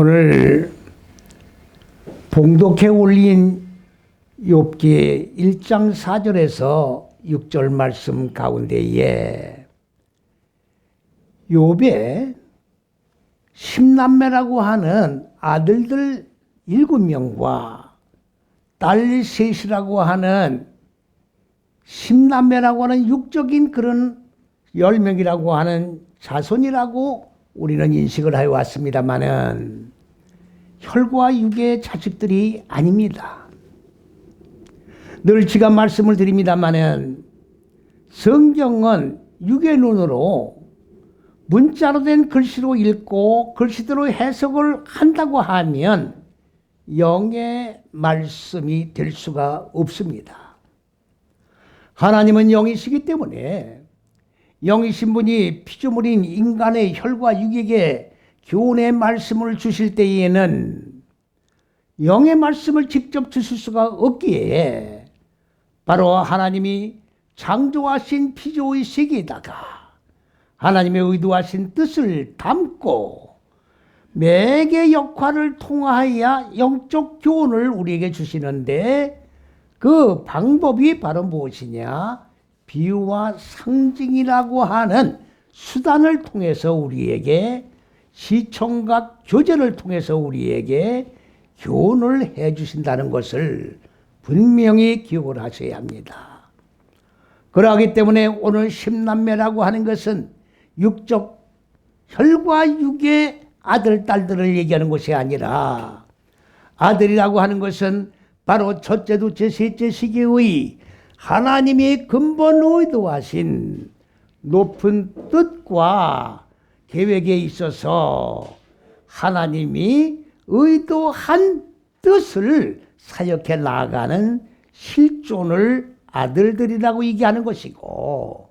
오늘 봉독해 올린 욥기 1장 4절에서 6절 말씀 가운데에 욥의 10남매라고 하는 아들들 7명과 딸 셋이라고 하는 10남매라고 하는 육적인 그런 10명이라고 하는 자손이라고 우리는 인식을 하여 왔습니다마는 혈과 육의 자식들이 아닙니다. 늘 제가 말씀을 드립니다마는 성경은 육의 눈으로 문자로 된 글씨로 읽고 글씨대로 해석을 한다고 하면 영의 말씀이 될 수가 없습니다. 하나님은 영이시기 때문에 영이신 분이 피조물인 인간의 혈과 육에게 교훈의 말씀을 주실 때에는 영의 말씀을 직접 주실 수가 없기에 바로 하나님이 창조하신 피조의 세계에다가 하나님의 의도하신 뜻을 담고 매개 역할을 통하여 영적 교훈을 우리에게 주시는데 그 방법이 바로 무엇이냐? 비유와 상징이라고 하는 수단을 통해서 우리에게 시청각 교제를 통해서 우리에게 교훈을 해 주신다는 것을 분명히 기억을 하셔야 합니다. 그러하기 때문에 오늘 10남매라고 하는 것은 육적 혈과 육의 아들, 딸들을 얘기하는 것이 아니라 아들이라고 하는 것은 바로 첫째, 둘째, 셋째 시기의 하나님이 근본 의도하신 높은 뜻과 계획에 있어서 하나님이 의도한 뜻을 사역해 나아가는 실존을 아들들이라고 얘기하는 것이고,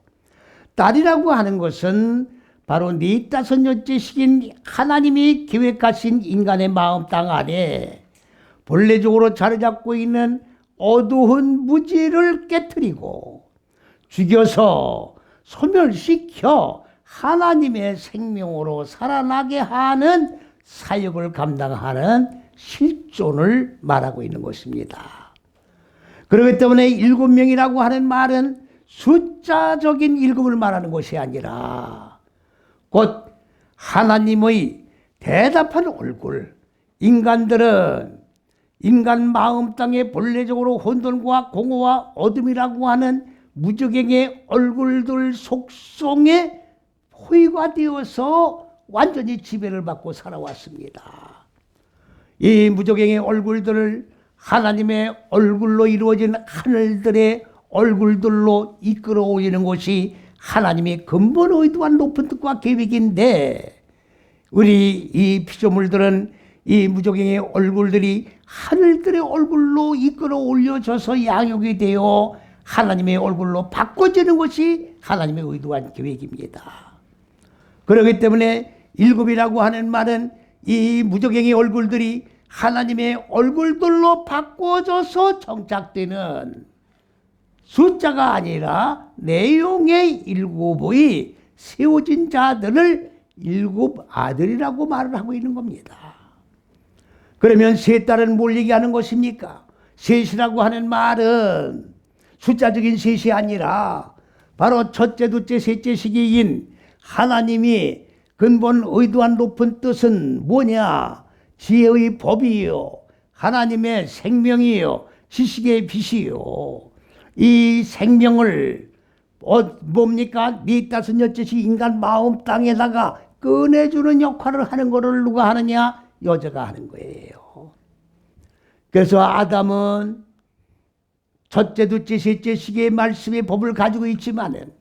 딸이라고 하는 것은 바로 네 다섯 여째식인 하나님이 계획하신 인간의 마음 땅 안에 본래적으로 자리 잡고 있는 어두운 무지를 깨트리고 죽여서 소멸시켜 하나님의 생명으로 살아나게 하는 사역을 감당하는 실존을 말하고 있는 것입니다. 그렇기 때문에 7명이라고 하는 말은 숫자적인 일곱을 말하는 것이 아니라 곧 하나님의 대답한 얼굴, 인간들은 인간 마음 땅에 본래적으로 혼돈과 공허와 어둠이라고 하는 무적행의 얼굴들 속성에 포위가 되어서 완전히 지배를 받고 살아왔습니다. 이 무적행의 얼굴들을 하나님의 얼굴로 이루어진 하늘들의 얼굴들로 이끌어 올리는 것이 하나님의 근본 의도한 높은 뜻과 계획인데, 우리 이 피조물들은 이 무적행의 얼굴들이 하늘들의 얼굴로 이끌어 올려져서 양육이 되어 하나님의 얼굴로 바꿔지는 것이 하나님의 의도한 계획입니다. 그렇기 때문에 7이라고 하는 말은 이 무적행의 얼굴들이 하나님의 얼굴들로 바꿔져서 정착되는 숫자가 아니라 내용의 7의 세워진 자들을 7 아들이라고 말을 하고 있는 겁니다. 그러면 세 딸은 뭘 얘기하는 것입니까? 셋이라고 하는 말은 숫자적인 셋이 아니라 바로 첫째, 둘째, 셋째 시기인 하나님이 근본 의도한 높은 뜻은 뭐냐? 지혜의 법이요, 하나님의 생명이요, 지식의 빛이요. 이 생명을 뭡니까? 네 다섯 여째씩 인간 마음 땅에다가 꺼내주는 역할을 하는 것을 누가 하느냐? 여자가 하는 거예요. 그래서 아담은 첫째, 둘째, 셋째 시기의 말씀의 법을 가지고 있지만은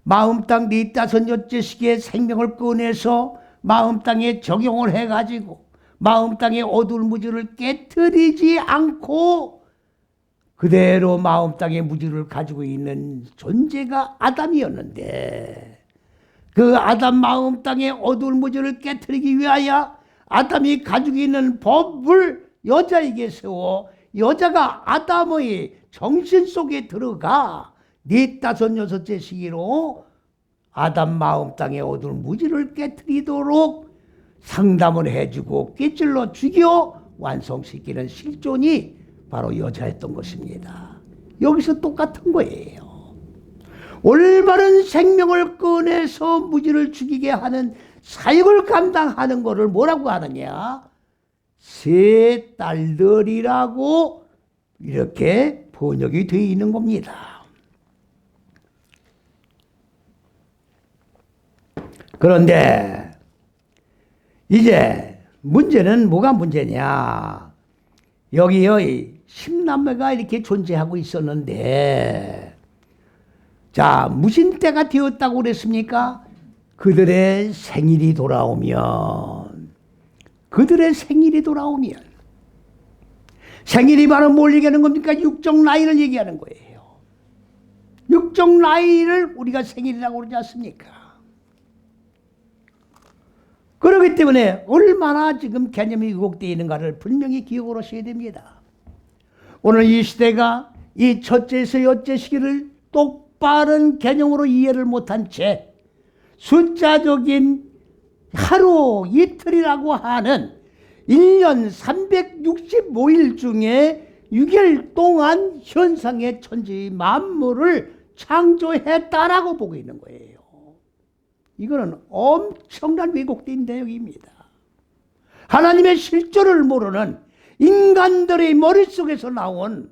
마음 땅 네 다섯 여째 시기의 생명을 꺼내서 마음 땅에 적용을 해가지고 마음 땅의 어두운 무지를 깨트리지 않고 그대로 마음 땅의 무지를 가지고 있는 존재가 아담이었는데, 그 아담 마음 땅의 어두운 무지를 깨트리기 위하여 아담이 가지고 있는 법을 여자에게 세워 여자가 아담의 정신 속에 들어가 네 다섯 여섯째 시기로 아담 마음 땅의 어두운 무지를 깨트리도록 상담을 해주고 꿰찔러 죽여 완성시키는 실존이 바로 여자였던 것입니다. 여기서 똑같은 거예요. 올바른 생명을 꺼내서 무지를 죽이게 하는 사역을 감당하는 것을 뭐라고 하느냐? 새 딸들이라고 이렇게 번역이 되어 있는 겁니다. 그런데 이제 문제는 뭐가 문제냐? 여기요, 10남매가 이렇게 존재하고 있었는데, 자, 무슨 때가 되었다고 그랬습니까? 그들의 생일이 돌아오면, 생일이 바로 뭘 얘기하는 겁니까? 육적 나이를 얘기하는 거예요. 육적 나이를 우리가 생일이라고 그러지 않습니까? 그렇기 때문에 얼마나 지금 개념이 왜곡되어 있는가를 분명히 기억을 하셔야 됩니다. 오늘 이 시대가 이 첫째에서 여째 시기를 똑바른 개념으로 이해를 못한 채 숫자적인 하루 이틀이라고 하는 1년 365일 중에 6일 동안 현상의 천지 만물을 창조했다라고 보고 있는 거예요. 이거는 엄청난 왜곡된 내용입니다. 하나님의 실존을 모르는 인간들의 머릿속에서 나온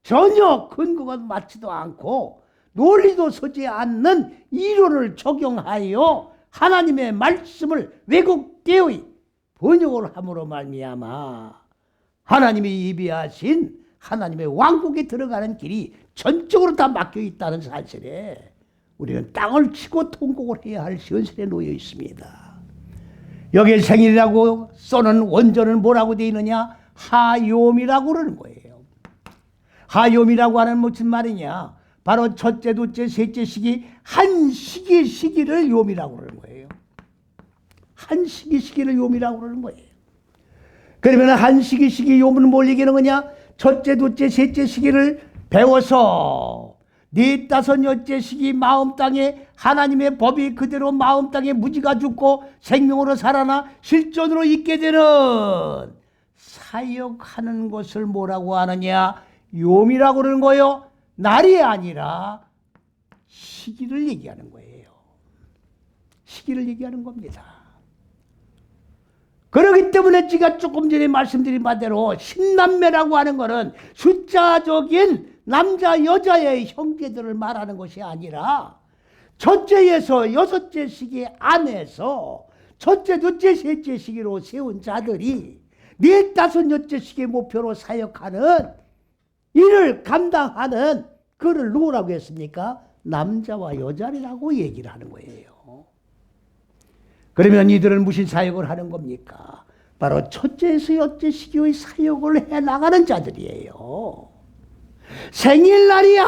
전혀 근거가 맞지도 않고 논리도 서지 않는 이론을 적용하여 하나님의 말씀을 왜곡되어 번역을 함으로 말미암아 하나님이 예비하신 하나님의 왕국에 들어가는 길이 전적으로 다 막혀 있다는 사실에 우리는 땅을 치고 통곡을 해야 할 현실에 놓여 있습니다. 여기 생일이라고 써는 원전은 뭐라고 되어 있느냐? 하욤이라고 그러는 거예요. 하욤이라고 하는 무슨 말이냐? 바로 첫째, 둘째, 셋째 시기 한 시기를 욤이라고 그러는 거예요. 한 시기를 욤이라고 그러는 거예요. 그러면 한 시기 욤은 뭘 얘기하는 거냐? 첫째, 둘째, 셋째 시기를 배워서 네 다섯 여째 시기 마음 땅에 하나님의 법이 그대로 마음 땅에 무지가 죽고 생명으로 살아나 실존으로 있게 되는 사역하는 것을 뭐라고 하느냐? 욤이라고 그러는 거예요. 날이 아니라 시기를 얘기하는 거예요. 시기를 얘기하는 겁니다. 그렇기 때문에 제가 조금 전에 말씀드린 바대로 10남매라고 하는 것은 숫자적인 남자 여자의 형제들을 말하는 것이 아니라 첫째에서 여섯째 시기 안에서 첫째, 둘째, 셋째 시기로 세운 자들이 네 다섯 여째 시기 목표로 사역하는 일을 감당하는 그를 누구라고 했습니까? 남자와 여자라고 얘기를 하는 거예요. 그러면 이들은 무슨 사역을 하는 겁니까? 바로 첫째에서 여째 시기의 사역을 해나가는 자들이에요. 생일날이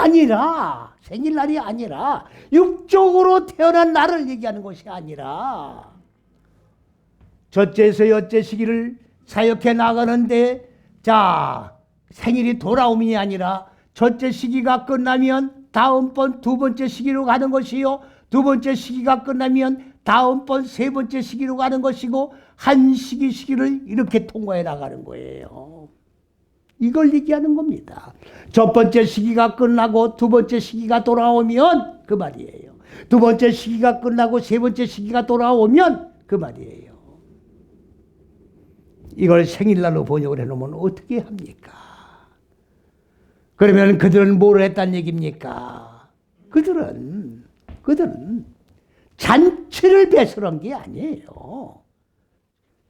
아니라 육적으로 태어난 나를 얘기하는 것이 아니라 첫째에서 여째 시기를 사역해 나가는데 자 생일이 돌아옴이 아니라 첫째 시기가 끝나면 다음번 두 번째 시기로 가는 것이요, 두 번째 시기가 끝나면 다음번 세 번째 시기로 가는 것이고 한 시기를 이렇게 통과해 나가는 거예요. 이걸 얘기하는 겁니다. 첫 번째 시기가 끝나고 두 번째 시기가 돌아오면 그 말이에요. 두 번째 시기가 끝나고 세 번째 시기가 돌아오면 그 말이에요. 이걸 생일날로 번역을 해놓으면 어떻게 합니까? 그러면 그들은 뭘 했단 얘기입니까? 그들은 잔치를 배설한 게 아니에요.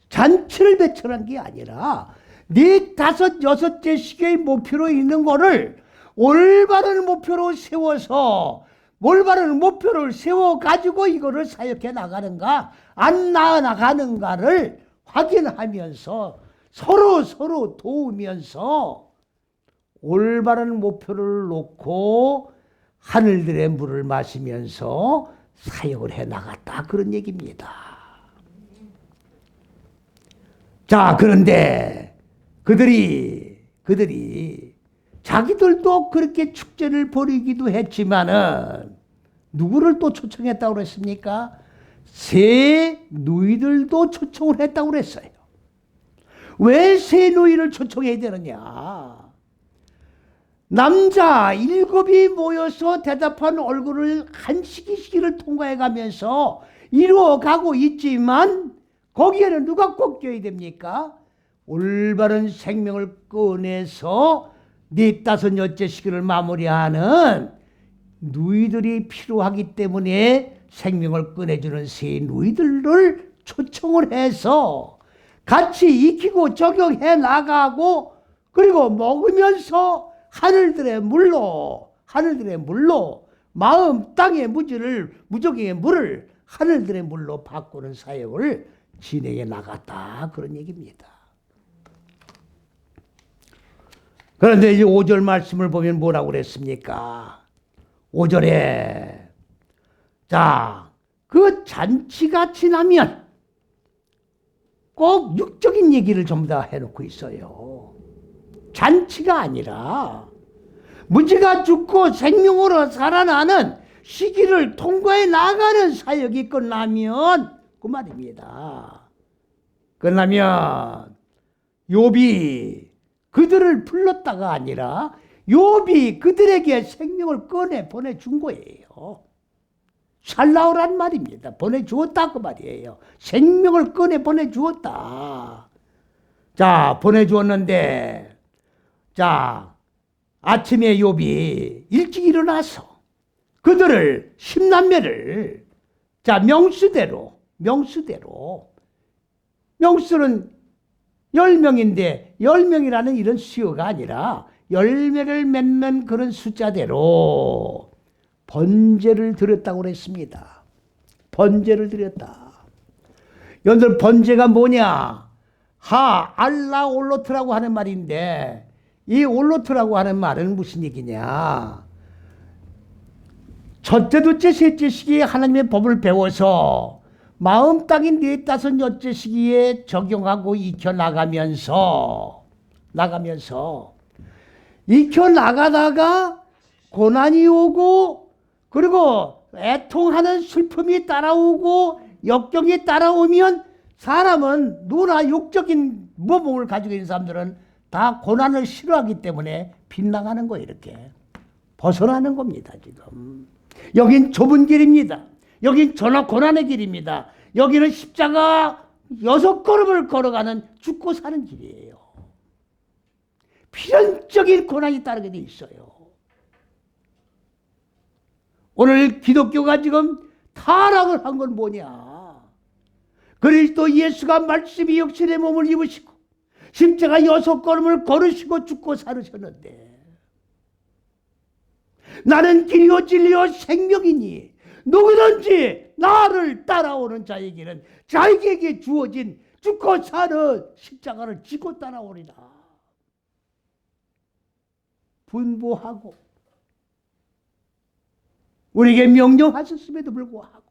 잔치를 배설한 게 아니라 네 다섯 여섯째 시기의 목표로 있는 거를 올바른 목표로 세워서 올바른 목표를 세워가지고 이거를 사역해 나가는가 안 나가는가를 확인하면서 서로 도우면서 올바른 목표를 놓고 하늘들의 물을 마시면서 사역을 해 나갔다 그런 얘기입니다. 자, 그런데 그들이 자기들도 그렇게 축제를 벌이기도 했지만은 누구를 또 초청했다고 그랬습니까? 새 누이들도 초청을 했다고 그랬어요. 왜 새 누이를 초청해야 되느냐? 남자 7이 모여서 대답한 얼굴을 한 시기를 통과해 가면서 이루어가고 있지만 거기에는 누가 꼭 껴야 됩니까? 올바른 생명을 꺼내서 4-5째 시기를 마무리하는 누이들이 필요하기 때문에 생명을 꺼내주는 새 누이들을 초청을 해서 같이 익히고 적용해 나가고 그리고 먹으면서 하늘들의 물로 마음 땅의 무적의 물을 하늘들의 물로 바꾸는 사역을 진행해 나갔다, 그런 얘기입니다. 그런데 이제 5절 말씀을 보면 뭐라고 그랬습니까? 5절에 자, 그 잔치가 지나면 꼭 육적인 얘기를 전부 다 해놓고 있어요. 잔치가 아니라 무지가 죽고 생명으로 살아나는 시기를 통과해 나가는 사역이 끝나면 그 말입니다. 끝나면 욥이 그들을 불렀다가 아니라 욥이 그들에게 생명을 꺼내 보내준 거예요. 살라오란 말입니다. 보내주었다 그 말이에요. 생명을 꺼내 보내주었다. 자, 보내주었는데 자, 아침에 욥이 일찍 일어나서 그들을 10남매를 자, 명수는 10명인데 10명이라는 이런 수요가 아니라 열매를 맺는 그런 숫자대로 번제를 드렸다고 그랬습니다. 번제를 드렸다. 여러분들 번제가 뭐냐? 알라 올로트라고 하는 말인데 이 올로트라고 하는 말은 무슨 얘기냐? 첫째, 둘째, 셋째 시기에 하나님의 법을 배워서 마음 땅인 4-5째 시기에 적용하고 익혀나가면서 익혀나가다가 고난이 오고 그리고 애통하는 슬픔이 따라오고 역경이 따라오면 사람은 누구나 육적인 모범을 가지고 있는 사람들은 다 고난을 싫어하기 때문에 빗나가는 거예요. 이렇게 벗어나는 겁니다. 지금 여긴 좁은 길입니다. 여긴 전화 고난의 길입니다. 여기는 십자가 6걸음을 걸어가는 죽고 사는 길이에요. 필연적인 고난이 따르게 돼 있어요. 오늘 기독교가 지금 타락을 한 건 뭐냐? 그리스도 예수가 말씀이 육신의 몸을 입으시고 십자가 6걸음을 걸으시고 죽고 살으셨는데 나는 길이요 진리요 생명이니 누구든지 나를 따라오는 자에게는 자에게 주어진 죽고 사는 십자가를 지고 따라오리라. 분부하고 우리에게 명령하셨음에도 불구하고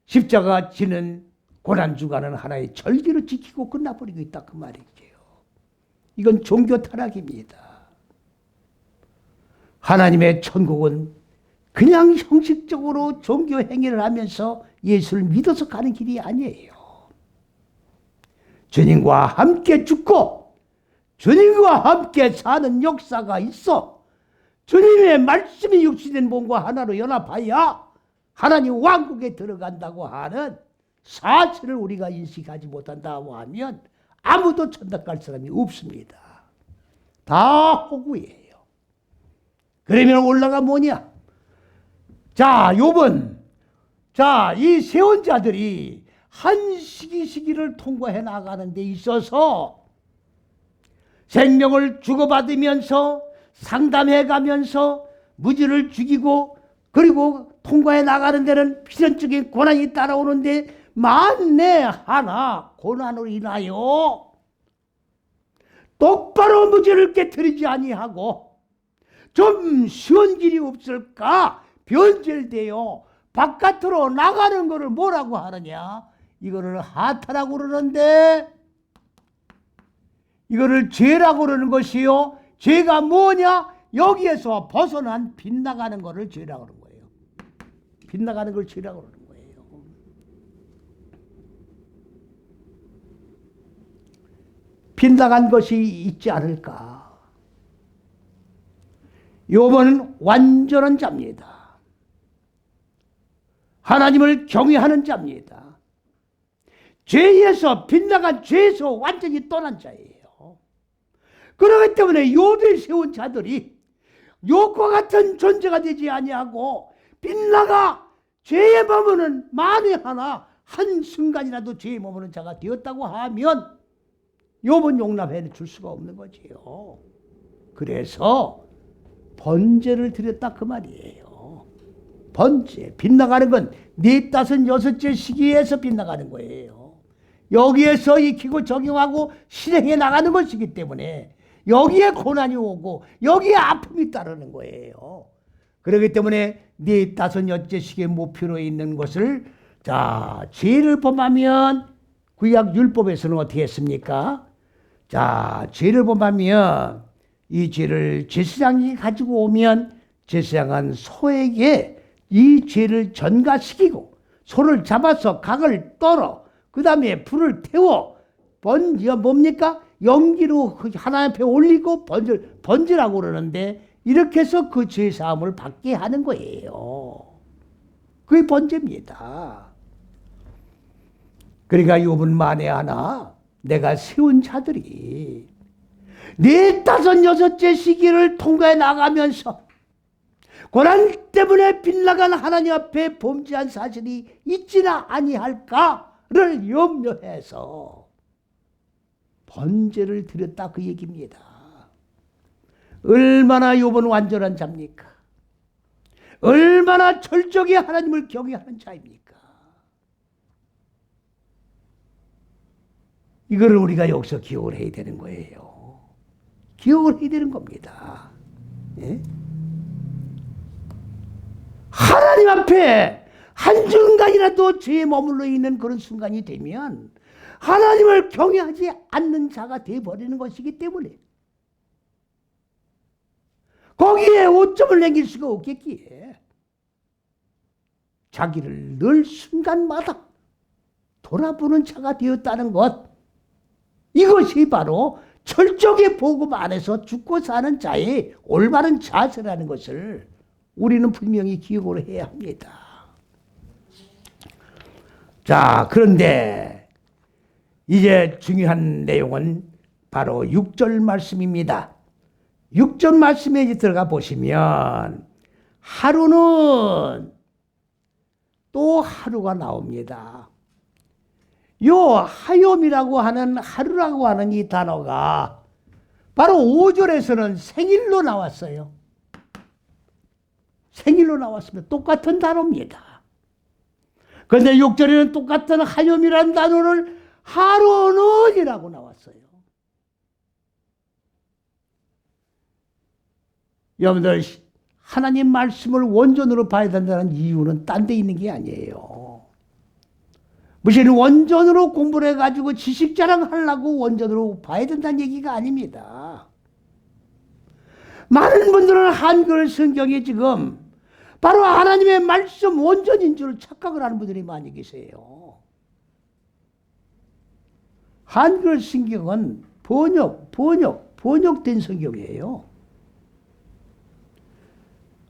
십자가 지는 고난주간은 하나의 절기로 지키고 끝나버리고 있다 그 말이에요. 이건 종교 타락입니다. 하나님의 천국은 그냥 형식적으로 종교 행위를 하면서 예수를 믿어서 가는 길이 아니에요. 주님과 함께 죽고 주님과 함께 사는 역사가 있어 주님의 말씀이 육신된 몸과 하나로 연합하여 하나님 왕국에 들어간다고 하는 사실을 우리가 인식하지 못한다고 하면 아무도 천당 갈 사람이 없습니다. 다 호구예요. 그러면 올라가 뭐냐? 자, 욥은 이 세원자들이 한 시기를 통과해 나가는 데 있어서 생명을 주고받으면서 상담해 가면서 무지를 죽이고 그리고 통과해 나가는 데는 필연적인 고난이 따라오는데 만내 하나 고난으로 인하여 똑바로 무지를 깨뜨리지 아니하고 좀 쉬운 길이 없을까 변절되어 바깥으로 나가는 것을 뭐라고 하느냐? 이거를 하타라고 그러는데 이거를 죄라고 그러는 것이요. 죄가 뭐냐? 여기에서 벗어난 빗나가는 것을 죄라고 그러는 거예요. 빗나가는 걸 죄라고 그러는 거예요. 빗나간 것이 있지 않을까. 욥은 완전한 자입니다. 하나님을 경외하는 자입니다. 죄에서 빗나간 죄에서 완전히 떠난 자예요. 그렇기 때문에 욥이 세운 자들이 욥과 같은 존재가 되지 아니하고 빗나가 죄에 머무는 만에 하나 한 순간이라도 죄에 머무는 자가 되었다고 하면 욥은 용납해 줄 수가 없는 거지요. 그래서 번제를 드렸다 그 말이에요. 번제, 빗나가는 건 4, 5, 6째 시기에서 빗나가는 거예요. 여기에서 익히고 적용하고 실행해 나가는 것이기 때문에 여기에 고난이 오고 여기에 아픔이 따르는 거예요. 그렇기 때문에 4, 5, 6째 시기의 목표로 있는 것을 자, 죄를 범하면 구약 율법에서는 어떻게 했습니까? 자, 죄를 범하면 이 죄를 제사장이 가지고 오면 제사장은 소에게 이 죄를 전가시키고 소를 잡아서 각을 떨어 그 다음에 불을 태워 뭡니까? 연기로 하나님 앞에 올리고 번제라고 그러는데 이렇게 해서 그 죄사함을 받게 하는 거예요. 그게 번제입니다. 그러니까 욥은 만에 하나 내가 세운 자들이 4, 5, 6째 시기를 통과해 나가면서 고난 때문에 빗나간 하나님 앞에 범죄한 사실이 있지나 아니할까를 염려해서 번제를 드렸다 그 얘기입니다. 얼마나 욥은 완전한 자입니까? 얼마나 철저히 하나님을 경외하는 자입니까? 이거를 우리가 여기서 기억을 해야 되는 거예요. 기억을 해야 되는 겁니다. 예? 하나님 앞에 한순간이라도 죄에 머물러 있는 그런 순간이 되면 하나님을 경외하지 않는 자가 되어버리는 것이기 때문에 거기에 오점을 남길 수가 없겠기에 자기를 늘 순간마다 돌아보는 자가 되었다는 것, 이것이 바로 철저히 복음 안에서 죽고 사는 자의 올바른 자세라는 것을 우리는 분명히 기억을 해야 합니다. 자, 그런데 이제 중요한 내용은 바로 6절 말씀입니다. 6절 말씀에 들어가 보시면 하루는 또 하루가 나옵니다. 요 하욤이라고 하는 하루라고 하는 이 단어가 바로 5절에서는 생일로 나왔어요. 생일로 나왔습니다. 똑같은 단어입니다. 그런데 6절에는 똑같은 하욤이라는 단어를 하루는이라고 나왔어요. 여러분들 하나님 말씀을 원전으로 봐야 된다는 이유는 딴 데 있는 게 아니에요. 무슨 원전으로 공부를 해가지고 지식 자랑하려고 원전으로 봐야 된다는 얘기가 아닙니다. 많은 분들은 한글 성경이 지금 바로 하나님의 말씀 원전인 줄 착각을 하는 분들이 많이 계세요. 한글 성경은 번역된 성경이에요.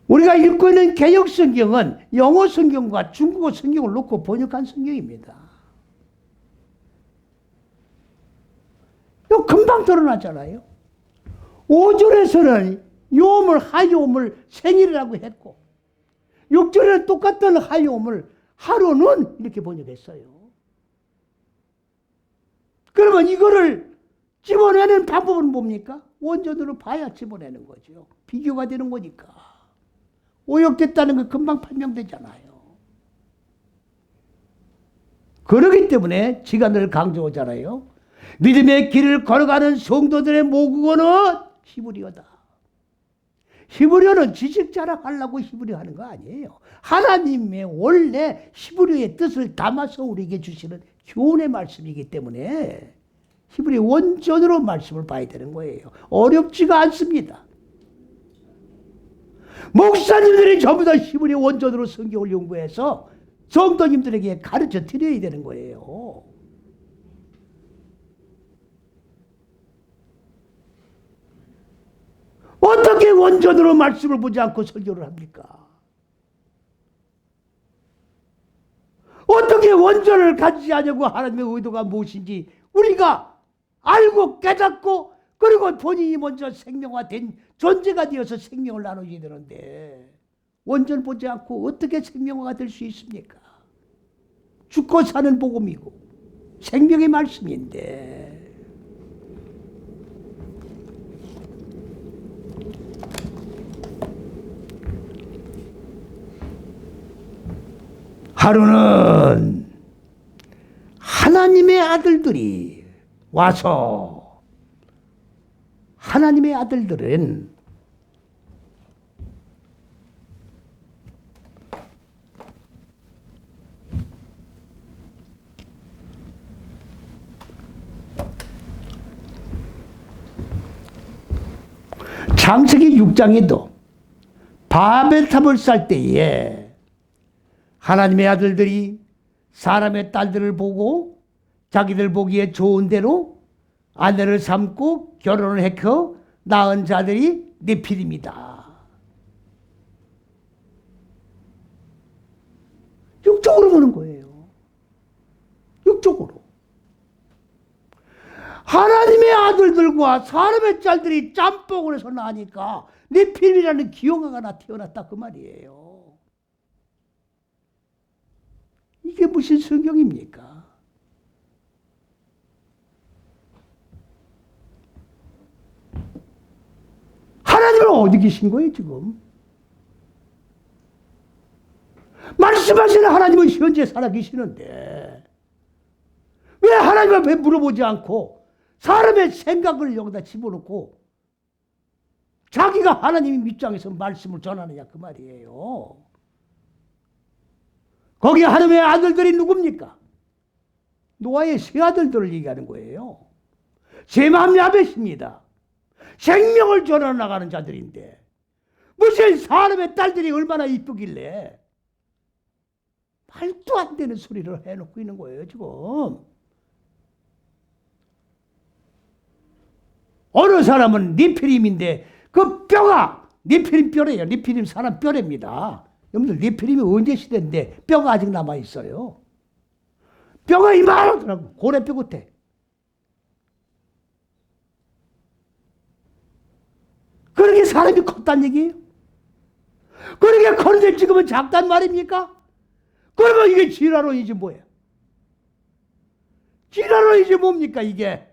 우리가 읽고 있는 개역 성경은 영어 성경과 중국어 성경을 놓고 번역한 성경입니다. 이거 금방 드러나잖아요. 5절에서는 욥을 하욤을 생일이라고 했고 6절에는 똑같은 하욤을 하루는 이렇게 번역했어요. 그러면 이거를 집어내는 방법은 뭡니까? 원전으로 봐야 집어내는 거죠. 비교가 되는 거니까. 오역됐다는 거 금방 판명되잖아요. 그렇기 때문에 제가 늘 강조하잖아요. 믿음의 길을 걸어가는 성도들의 모국어는 히브리어다. 히브리어는 지식 자랑하려고 히브리어 하는 거 아니에요. 하나님의 원래 히브리어의 뜻을 담아서 우리에게 주시는 교훈의 말씀이기 때문에 히브리어 원전으로 말씀을 봐야 되는 거예요. 어렵지가 않습니다. 목사님들이 전부 다 히브리어 원전으로 성경을 연구해서 성도님들에게 가르쳐 드려야 되는 거예요. 어떻게 원전으로 말씀을 보지 않고 설교를 합니까? 어떻게 원전을 가지지 않냐고 하나님의 의도가 무엇인지 우리가 알고 깨닫고 그리고 본인이 먼저 생명화된 존재가 되어서 생명을 나누어야 되는데 원전 보지 않고 어떻게 생명화가 될 수 있습니까? 죽고 사는 복음이고 생명의 말씀인데 하루는 하나님의 아들들이 와서 하나님의 아들들은 창세기 6장에도 바벨탑을 쌓을 때에 하나님의 아들들이 사람의 딸들을 보고 자기들 보기에 좋은 대로 아내를 삼고 결혼을 해서 낳은 자들이 네필입니다. 육적으로 보는 거예요. 육적으로. 하나님의 아들들과 사람의 딸들이 짬뽕을 해서 나니까 네필이라는 기형아가 하나 태어났다 그 말이에요. 이게 무슨 성경입니까? 하나님은 어디 계신 거예요 지금? 말씀하시는 하나님은 현재 살아계시는데 왜 하나님을 왜 물어보지 않고 사람의 생각을 여기다 집어넣고 자기가 하나님 입장에서 말씀을 전하느냐 그 말이에요. 거기 하나님의 아들들이 누굽니까? 노아의 세 아들들을 얘기하는 거예요. 셈함 야벳입니다. 생명을 전해 나가는 자들인데 무슨 사람의 딸들이 얼마나 이쁘길래 말도 안 되는 소리를 해놓고 있는 거예요 지금. 어느 사람은 네피림인데 그 뼈가 네피림 뼈래요. 네피림 사람 뼈랍니다. 여러분들 네피림이 언제 시대인데 뼈가 아직 남아있어요. 뼈가 이만하더라고. 고래뼈 같아. 그렇게 사람이 컸단 얘기예요. 그렇게 커는데 지금은 작단 말입니까? 그러면 이게 지라론이지 뭐야? 지라론이지 뭡니까 이게?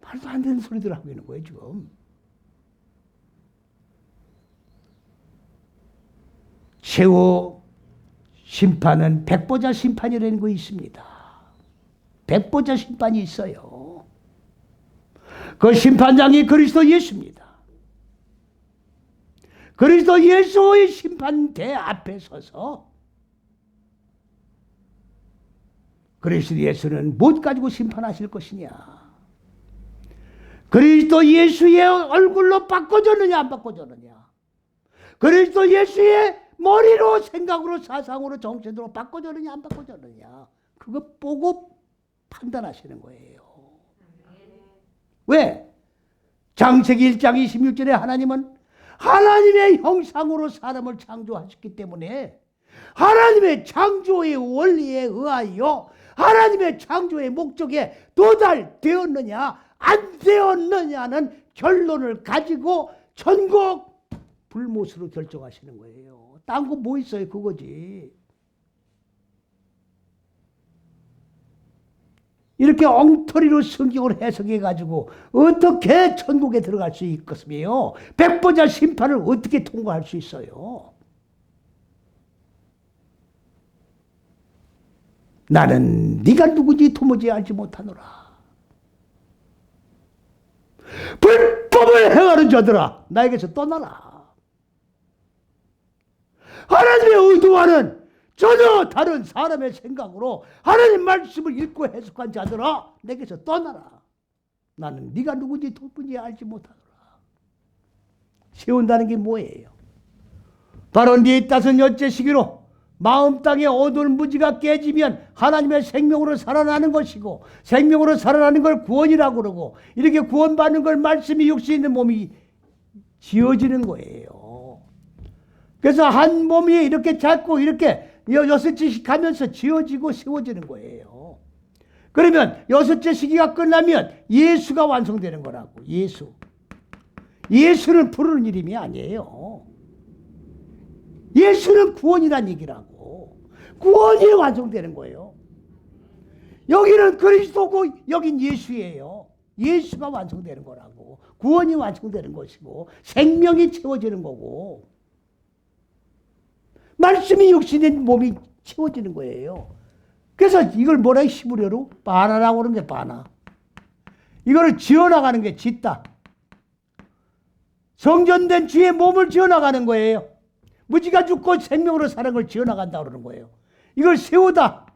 말도 안 되는 소리들 하고 있는 거예요 지금. 최후 심판은 백보자 심판이라는 거 있습니다. 백보자 심판이 있어요. 그 심판장이 그리스도 예수입니다. 그리스도 예수의 심판대 앞에 서서 그리스도 예수는 못 가지고 심판하실 것이냐? 그리스도 예수의 얼굴로 바꿔줬느냐 안 바꿔줬느냐? 그리스도 예수의 머리로 생각으로 사상으로 정신으로 바꿔줬느냐 안 바꿔줬느냐? 그거 보고 판단하시는 거예요. 왜? 창세기 1장 26절에 하나님은 하나님의 형상으로 사람을 창조하셨기 때문에 하나님의 창조의 원리에 의하여 하나님의 창조의 목적에 도달되었느냐 안 되었느냐는 결론을 가지고 천국 불못으로 결정하시는 거예요. 딴 거 뭐 있어요? 그거지. 이렇게 엉터리로 성경을 해석해가지고 어떻게 천국에 들어갈 수 있겠으며 백보자 심판을 어떻게 통과할 수 있어요? 나는 네가 누구지 도무지 알지 못하노라. 불법을 행하는 자들아 나에게서 떠나라. 하나님의 의도와는 전혀 다른 사람의 생각으로 하나님 말씀을 읽고 해석한 자들아 내게서 떠나라. 나는 네가 누구지 도무지 알지 못하노라. 세운다는 게 뭐예요? 바로 네 5 시기로 마음 땅에 어두운 무지가 깨지면 하나님의 생명으로 살아나는 것이고, 생명으로 살아나는 걸 구원이라고 그러고, 이렇게 구원받는 걸 말씀이 육신 있는 몸이 지어지는 거예요. 그래서 한 몸이 이렇게 자꾸 이렇게 6제씩 하면서 지어지고 세워지는 거예요. 그러면 6째 시기가 끝나면 예수가 완성되는 거라고. 예수는 부르는 이름이 아니에요. 예수는 구원이란 얘기라고. 구원이 완성되는 거예요. 여기는 그리스도고 여긴 예수예요. 예수가 완성되는 거라고. 구원이 완성되는 것이고 생명이 채워지는 거고 말씀이 육신된 몸이 채워지는 거예요. 그래서 이걸 뭐라 히브리어로 바나라고 그러는 게 바나. 이거를 지어나가는 게 짓다. 성전된 주의 몸을 지어나가는 거예요. 무지가 죽고 생명으로 사는 걸 지어나간다 그러는 거예요. 이걸 세우다.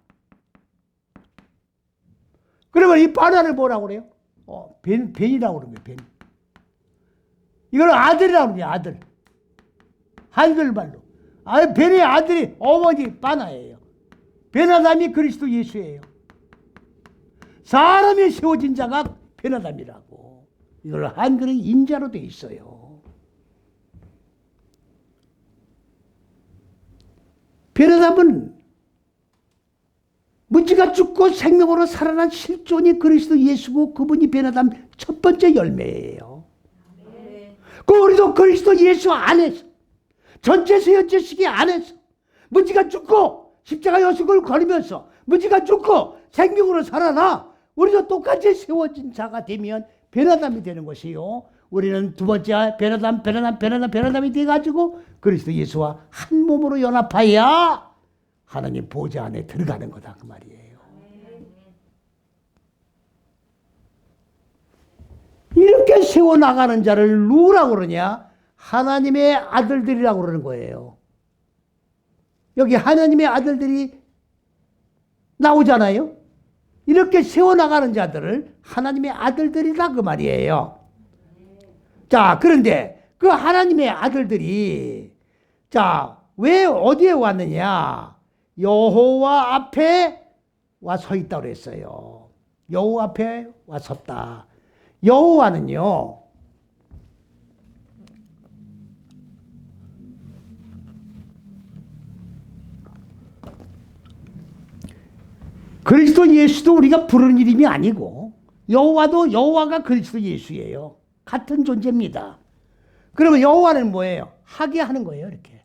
그러면 이 바나를 뭐라고 그래요? 벤이라고 그러는 거예요. 벤. 이걸 아들이라고 그러죠. 아들. 한글말로. 벤의 아들이 어머니 바나예요. 베나담이 그리스도 예수예요. 사람이 세워진 자가 베나담이라고. 이걸 한글은 인자로 돼 있어요. 베나담은 무지가 죽고 생명으로 살아난 실존이 그리스도 예수고 그분이 베나담 첫 번째 열매예요. 그 우리도 그리스도 예수 안에서 전체서 여체시기 안에서 무지가 죽고 십자가 여식을 걸으면서 무지가 죽고 생명으로 살아나 우리도 똑같이 세워진 자가 되면 베나담이 되는 것이요. 우리는 두 번째 베나담이 돼가지고 그리스도 예수와 한 몸으로 연합하여 하나님 보좌 안에 들어가는 거다 그 말이에요. 이렇게 세워나가는 자를 누구라고 그러냐? 하나님의 아들들이라고 그러는 거예요. 여기 하나님의 아들들이 나오잖아요. 이렇게 세워나가는 자들을 하나님의 아들들이다 그 말이에요. 자, 그런데 그 하나님의 아들들이 왜 어디에 왔느냐? 여호와 앞에 와 서 있다고 그랬어요. 여호와 앞에 와 섰다. 여호와는요, 그리스도 예수도 우리가 부르는 이름이 아니고 여호와도 여호와가 그리스도 예수예요. 같은 존재입니다. 그러면 여호와는 뭐예요? 하게 하는 거예요. 이렇게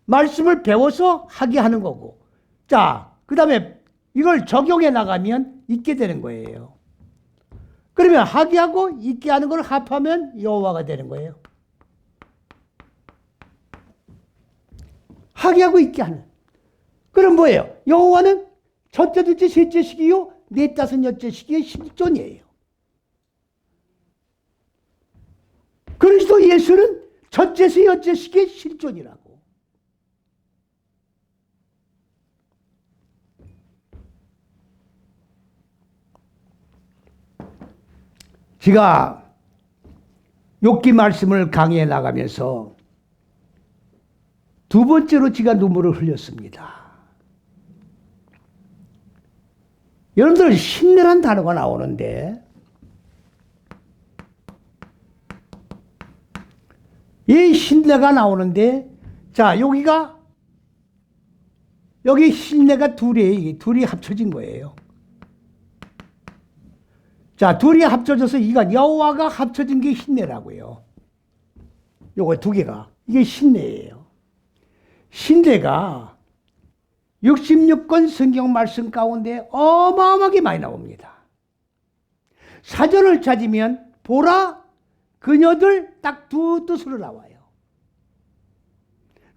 말씀을 배워서 하게 하는 거고, 자, 그 다음에 이걸 적용해 나가면 있게 되는 거예요. 그러면 하게 하고 있게 하는 걸 합하면 여호와가 되는 거예요. 하게 하고 있게 하는. 그럼 뭐예요? 여호와는 첫째, 둘째, 셋째 시기요, 넷, 다섯, 여째 시기의 실존이에요. 그리스도 예수는 첫째에서 여째 시기의 실존이라고. 제가 욥기 말씀을 강의해 나가면서 두 번째로 제가 눈물을 흘렸습니다. 여러분들 신뢰란 단어가 나오는데 이 신뢰가 나오는데, 자, 여기 신뢰가 둘이 합쳐진 거예요. 자, 둘이 합쳐져서 이건 여호와가 합쳐진 게 신뢰라고요. 요거 두 개가 이게 신뢰예요. 신뢰가 66권 성경 말씀 가운데 어마어마하게 많이 나옵니다. 사전을 찾으면 보라, 그녀들 딱 두 뜻으로 나와요.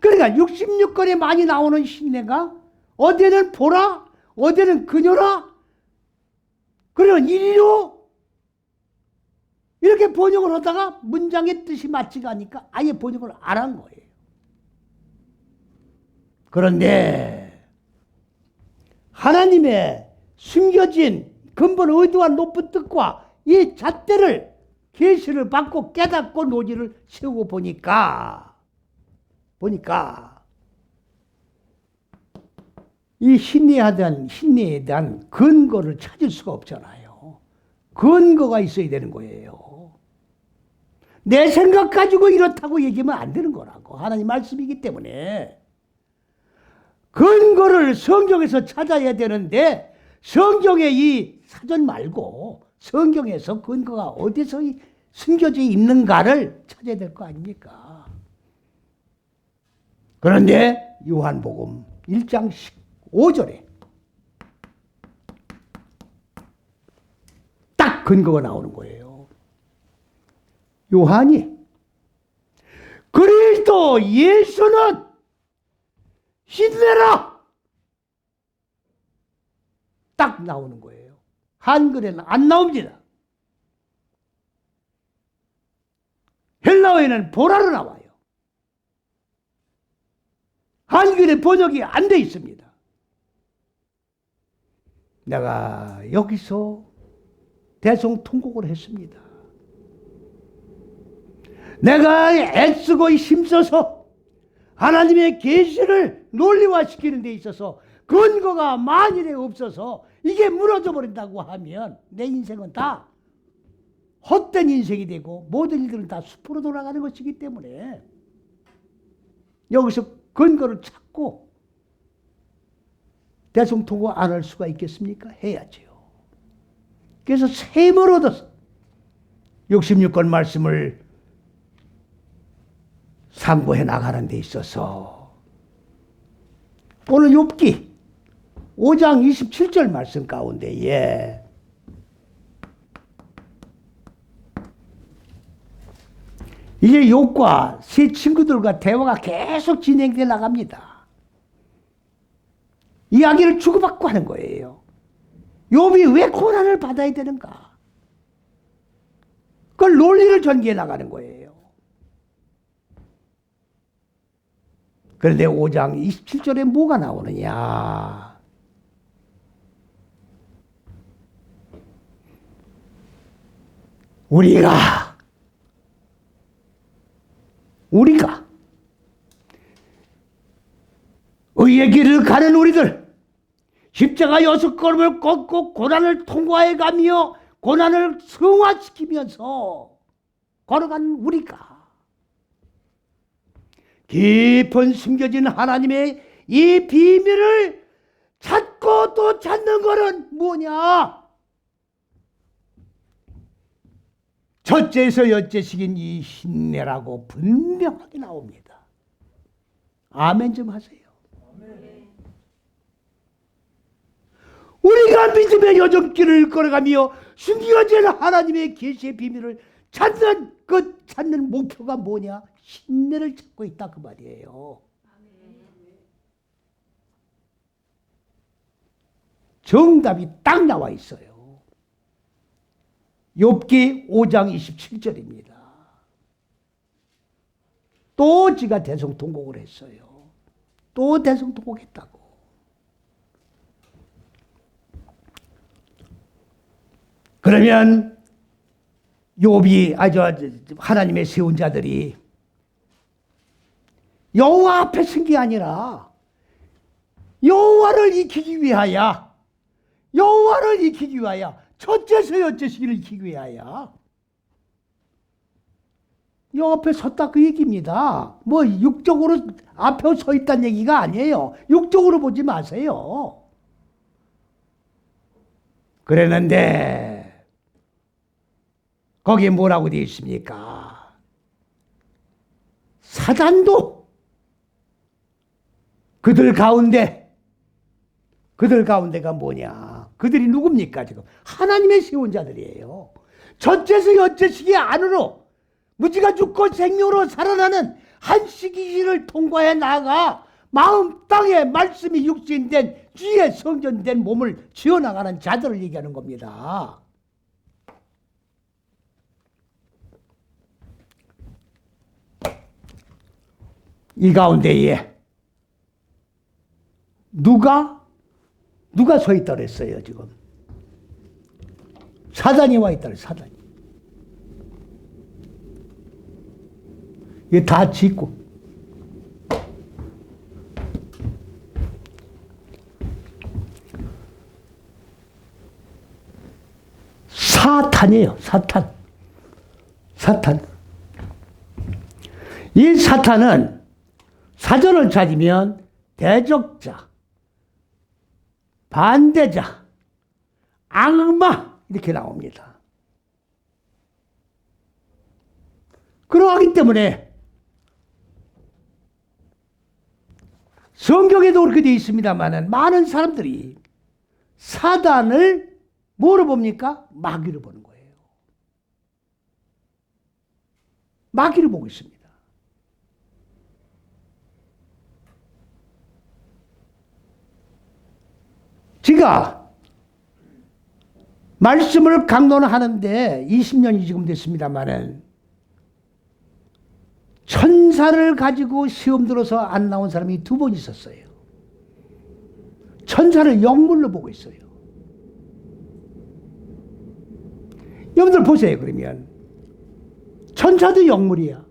그러니까 66권에 많이 나오는 신뢰가 어디는 보라, 어디는 그녀라, 그러면 이리로 이렇게 번역을 하다가 문장의 뜻이 맞지가 않으니까 아예 번역을 안 한 거예요. 그런데 하나님의 숨겨진 근본 의도와 높은 뜻과 이 잣대를 계시를 받고 깨닫고 노지를 세우고 보니까 이 신뢰에 대한 근거를 찾을 수가 없잖아요. 근거가 있어야 되는 거예요. 내 생각 가지고 이렇다고 얘기하면 안 되는 거라고. 하나님 말씀이기 때문에. 근거를 성경에서 찾아야 되는데 성경의 이 사전 말고 성경에서 근거가 어디서 숨겨져 있는가를 찾아야 될 거 아닙니까? 그런데 요한복음 1장 15절에 딱 근거가 나오는 거예요. 요한이 그리스도 예수는 신뢰라! 딱 나오는 거예요. 한글에는 안 나옵니다. 헬라어에는 보라로 나와요. 한글에 번역이 안 돼 있습니다. 내가 여기서 대성통곡을 했습니다. 내가 애쓰고 힘써서 하나님의 계시를 논리화시키는 데 있어서 근거가 만일에 없어서 이게 무너져 버린다고 하면 내 인생은 다 헛된 인생이 되고 모든 일들은 다 숲으로 돌아가는 것이기 때문에 여기서 근거를 찾고 대성통곡 안 할 수가 있겠습니까? 해야지요. 그래서 셈을 얻어서 66권 말씀을 상고해 나가는 데 있어서 오늘 욥기 5장 27절 말씀 가운데에 이제 욥과 세 친구들과 대화가 계속 진행돼 나갑니다. 이야기를 주고받고 하는 거예요. 욥이 왜 고난을 받아야 되는가? 그걸 논리를 전개해 나가는 거예요. 그런데 5장 27절에 뭐가 나오느냐? 우리가 의의 길을 가는 우리들, 십자가 6걸음을 걷고 고난을 통과해 가며 고난을 승화시키면서 걸어간 우리가 깊은 숨겨진 하나님의 이 비밀을 찾고 또 찾는 것은 뭐냐? 첫째에서 여째식인 이 신뢰라고 분명하게 나옵니다. 아멘 좀 하세요. 우리가 믿음의 여정길을 걸어가며 숨겨진 하나님의 계시의 비밀을 찾는 목표가 뭐냐? 신뢰를 찾고 있다 그 말이에요. 정답이 딱 나와 있어요. 욥기 5장 27절입니다. 또 지가 대성통곡을 했어요. 또 대성통곡했다고. 그러면 욥이 하나님의 세운 자들이 여호와 앞에 쓴 게 아니라 여호와를 익히기 위하여 첫째서 여째시기를 익히기 위하여 여호와 앞에 섰다 그 얘기입니다. 뭐 육적으로 앞에 서 있다는 얘기가 아니에요. 육적으로 보지 마세요. 그랬는데 거기에 뭐라고 되어 있습니까? 사단도 그들 가운데가 뭐냐? 그들이 누굽니까? 지금 하나님의 세운 자들이에요. 첫째서 여째시기 안으로 무지가 죽고 생명으로 살아나는 한 시기를 통과해 나가 마음 땅에 말씀이 육신된 주의 성전된 몸을 지어나가는 자들을 얘기하는 겁니다. 이 가운데에 누가 서 있다 그랬어요, 지금? 사단이 와 있다 그랬어요, 사단이. 이게 다 짓고. 사탄이에요. 사탄. 사탄. 이 사탄은 사전을 찾으면 대적자, 반대자, 악마 이렇게 나옵니다. 그러하기 때문에 성경에도 그렇게 되어 있습니다만 많은 사람들이 사단을 뭐로 봅니까? 마귀로 보는 거예요. 마귀로 보고 있습니다. 제가 말씀을 강론을 하는데 20년이 지금 됐습니다만은 천사를 가지고 시험 들어서 안 나온 사람이 2번 있었어요. 천사를 영물로 보고 있어요. 여러분들 보세요. 그러면 천사도 영물이야.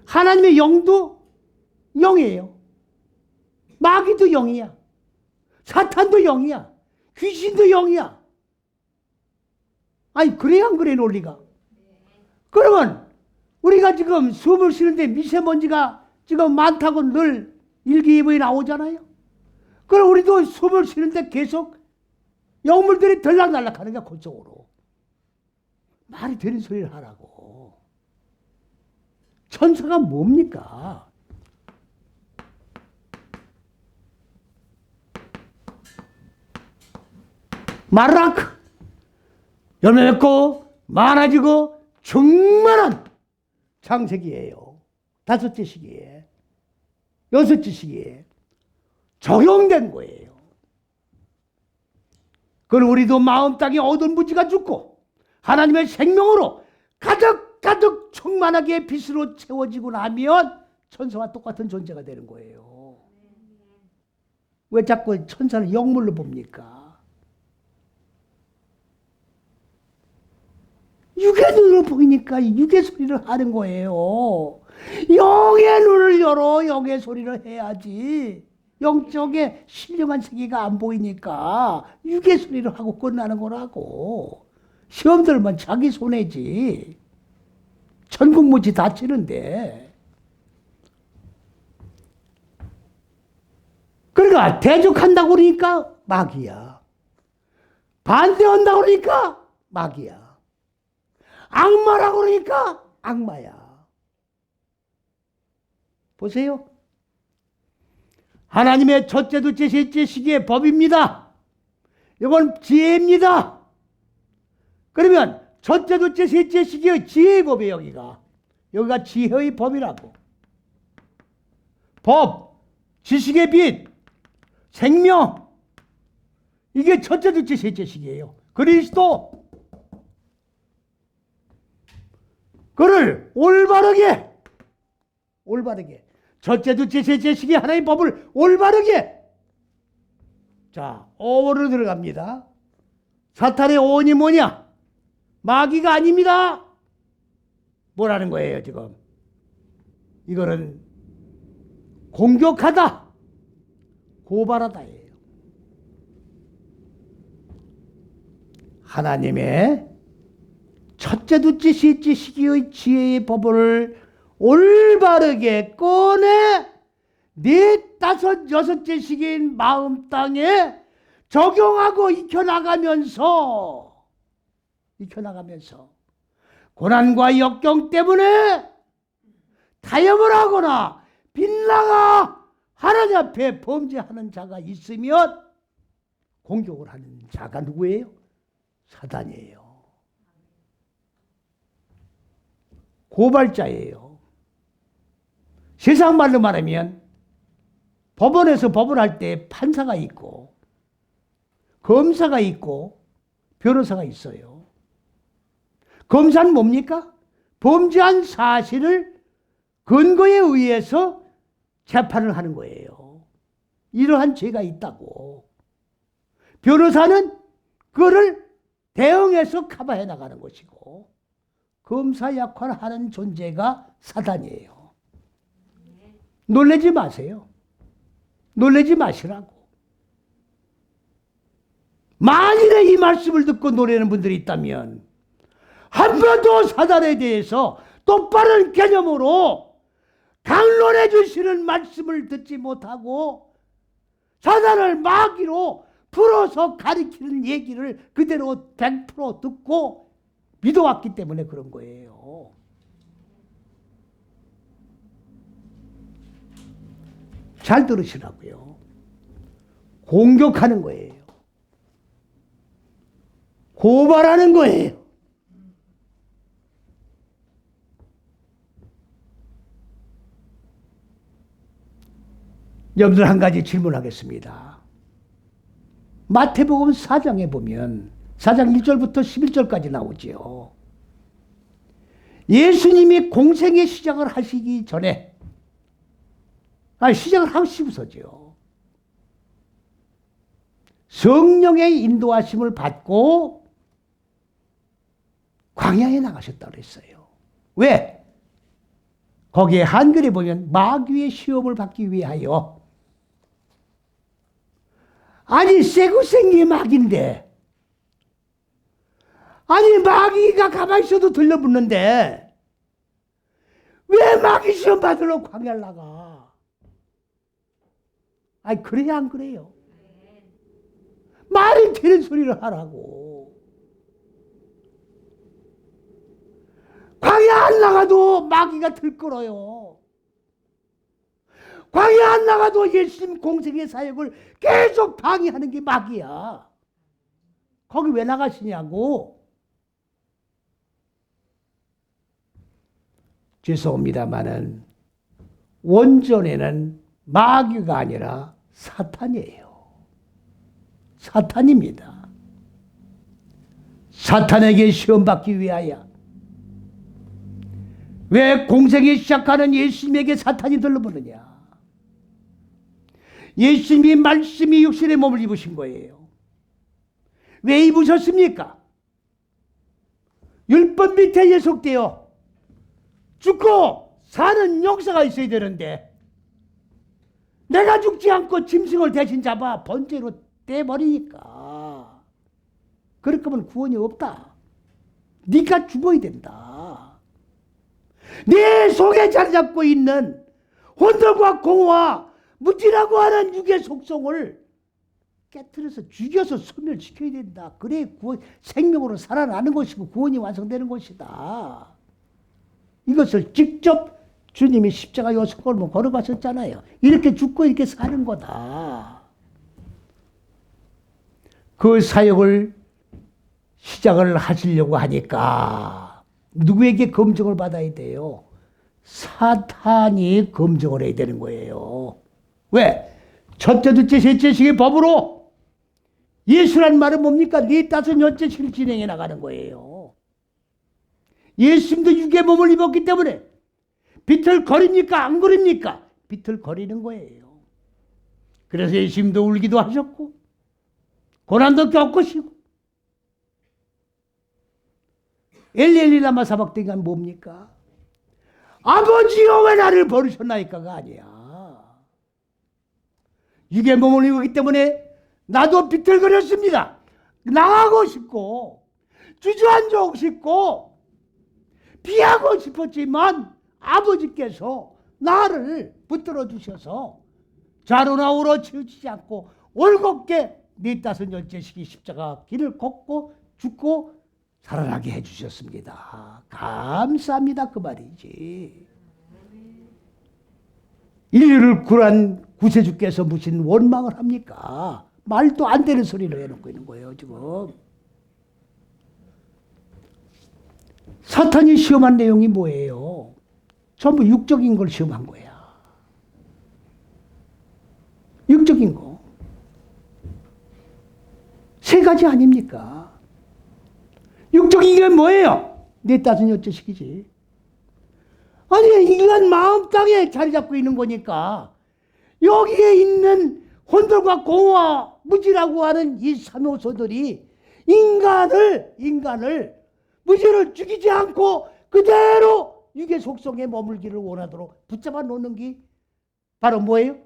하나님의 영도 영이에요. 마귀도 영이야. 사탄도 영이야. 귀신도 영이야. 아니 그래야 안 그래 논리가. 그러면 우리가 지금 숨을 쉬는데 미세먼지가 지금 많다고 늘 일기예보에 나오잖아요. 그럼 우리도 숨을 쉬는데 계속 영물들이 들락날락 하는 거야, 그쪽으로. 말이 되는 소리를 하라고. 천사가 뭡니까? 마라크. 열매 맺고 많아지고 충만한 창세기예요. 5째 시기에, 6째 시기에 적용된 거예요. 그걸 우리도 마음 땅에 얻은 무지가 죽고 하나님의 생명으로 가득가득 충만하게 빛으로 채워지고 나면 천사와 똑같은 존재가 되는 거예요. 왜 자꾸 천사를 영물로 봅니까? 육의 눈으로 보이니까 육의 소리를 하는 거예요. 영의 눈을 열어 영의 소리를 해야지. 영적의 신령한 세계가 안 보이니까 육의 소리를 하고 끝나는 거라고. 시험 들면 자기 손해지. 천국무지 다치는데. 그러니까 대적한다고 그러니까 마귀야. 반대한다고 그러니까 마귀야. 악마라고 그러니까 악마야. 보세요. 하나님의 첫째, 둘째, 셋째 시기의 법입니다. 이건 지혜입니다. 그러면 첫째, 둘째, 셋째 시기의 지혜의 법이에요. 여기가 지혜의 법이라고. 법, 지식의 빛, 생명. 이게 첫째, 둘째, 셋째 시기예요. 그리스도. 그를 올바르게 첫째, 둘째, 셋째 시기 하나님의 법을 올바르게. 자, 오로 들어갑니다. 사탄의 오원이 뭐냐? 마귀가 아닙니다. 뭐라는 거예요 지금? 이거는 공격하다, 고발하다예요. 하나님의 첫째, 둘째, 셋째 시기의 지혜의 법을 올바르게 꺼내 4, 5, 6째 시기인 마음 땅에 적용하고 익혀나가면서 고난과 역경 때문에 타협을 하거나 빗나가 하나님 앞에 범죄하는 자가 있으면 공격을 하는 자가 누구예요? 사단이에요. 고발자예요. 세상 말로 말하면 법원에서 법을 할 때 판사가 있고 검사가 있고 변호사가 있어요. 검사는 뭡니까? 범죄한 사실을 근거에 의해서 재판을 하는 거예요. 이러한 죄가 있다고. 변호사는 그거를 대응해서 커버해 나가는 것이고 검사 역할을 하는 존재가 사단이에요. 놀라지 마세요. 놀라지 마시라고. 만일에 이 말씀을 듣고 노래하는 분들이 있다면 한 번도 사단에 대해서 똑바른 개념으로 강론해 주시는 말씀을 듣지 못하고 사단을 마귀로 풀어서 가리키는 얘기를 그대로 100% 듣고 믿어왔기 때문에 그런 거예요. 잘 들으시라고요. 공격하는 거예요. 고발하는 거예요. 여러분들 한 가지 질문하겠습니다. 마태복음 4장에 보면 4장 1절부터 11절까지 나오지요. 예수님이 공생의 시작을 하시기 전에 시작을 하시고서죠. 성령의 인도하심을 받고 광야에 나가셨다고 그랬어요. 왜? 거기에 한글에 보면 마귀의 시험을 받기 위하여. 아니 새고 생긴 마귀인데, 아니 마귀가 가만히 있어도 들려붙는데 왜 마귀 시험 받으러 광야를 나가? 아니 그래야 안 그래요? 말이 되는 소리를 하라고. 광야 안 나가도 마귀가 들끓어요. 광야 안 나가도 예수님 공생의 사역을 계속 방해하는 게 마귀야. 거기 왜 나가시냐고. 죄송합니다마는 원전에는 마귀가 아니라 사탄이에요. 사탄입니다. 사탄에게 시험받기 위하여. 왜 공생이 시작하는 예수님에게 사탄이 들러보느냐? 예수님이 말씀이 육신의 몸을 입으신 거예요. 왜 입으셨습니까? 율법 밑에 예속되어 죽고 사는 역사가 있어야 되는데 내가 죽지 않고 짐승을 대신 잡아 번제로 떼버리니까 그럴 거면 구원이 없다. 네가 죽어야 된다. 내 속에 자리 잡고 있는 혼돈과 공허와 무지라고 하는 육의 속성을 깨트려서 죽여서 소멸시켜야 된다. 그래 구원, 생명으로 살아나는 것이고 구원이 완성되는 것이다. 이것을 직접 주님이 십자가 요속을 걸어가셨잖아요. 이렇게 죽고 이렇게 사는 거다. 그 사역을 시작을 하시려고 하니까 누구에게 검증을 받아야 돼요? 사탄이 검증을 해야 되는 거예요. 왜? 첫째, 둘째, 셋째식의 법으로 예수란 말은 뭡니까? 네 다섯 여째식을 진행해 나가는 거예요. 예수님도 육의 몸을 입었기 때문에 비틀거립니까? 안 거립니까? 비틀거리는 거예요. 그래서 예수님도 울기도 하셨고 고난도 겪으시고 엘리엘리 라마 사박대기가 뭡니까? 아버지여 왜 나를 버리셨나이까가 아니야. 육의 몸을 입었기 때문에 나도 비틀거렸습니다. 나가고 싶고 주저앉고 싶고 피하고 싶었지만 아버지께서 나를 붙들어 주셔서 좌로나 우로 치우치지 않고 올곧게 네 다섯 열째식이 십자가 길을 걷고 죽고 살아나게 해주셨습니다. 감사합니다. 그 말이지. 인류를 구한 구세주께서 무슨 원망을 합니까? 말도 안 되는 소리를 해놓고 있는 거예요, 지금. 사탄이 시험한 내용이 뭐예요? 전부 육적인 걸 시험한 거야. 육적인 거. 세 가지 아닙니까? 육적인 게 뭐예요? 네 다섯 여째식이지. 아니 인간 마음 땅에 자리 잡고 있는 거니까 여기에 있는 혼돈과 공허와 무지라고 하는 이 삼요소들이 인간을 무지를 죽이지 않고 그대로 육의 속성에 머물기를 원하도록 붙잡아 놓는 게 바로 뭐예요?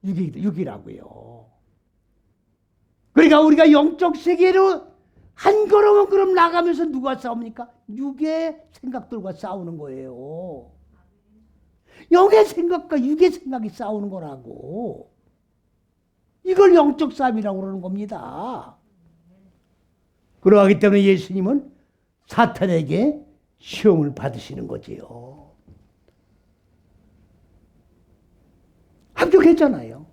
육이라고요. 그러니까 우리가 영적 세계로 한 걸음 한 걸음 나가면서 누가 싸웁니까? 육의 생각들과 싸우는 거예요. 영의 생각과 육의 생각이 싸우는 거라고. 이걸 영적 싸움이라고 그러는 겁니다. 그러하기 때문에 예수님은 사탄에게 시험을 받으시는 거지요. 합격했잖아요.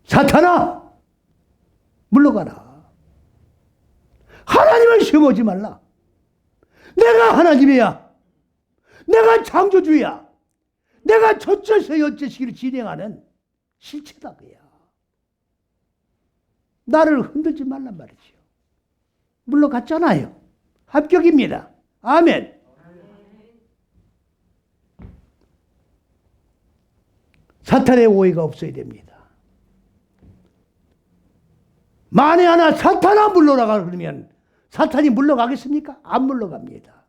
사탄아, 물러가라. 하나님을 시험하지 말라. 내가 하나님이야. 내가 창조주야. 내가 첫째서 여째시기를 진행하는 실체다 그야. 나를 흔들지 말란 말이지요. 물러갔잖아요. 합격입니다. 아멘. 사탄의 오해가 없어야 됩니다. 만에 하나 사탄아 물러나가 그러면 사탄이 물러가겠습니까? 안 물러갑니다.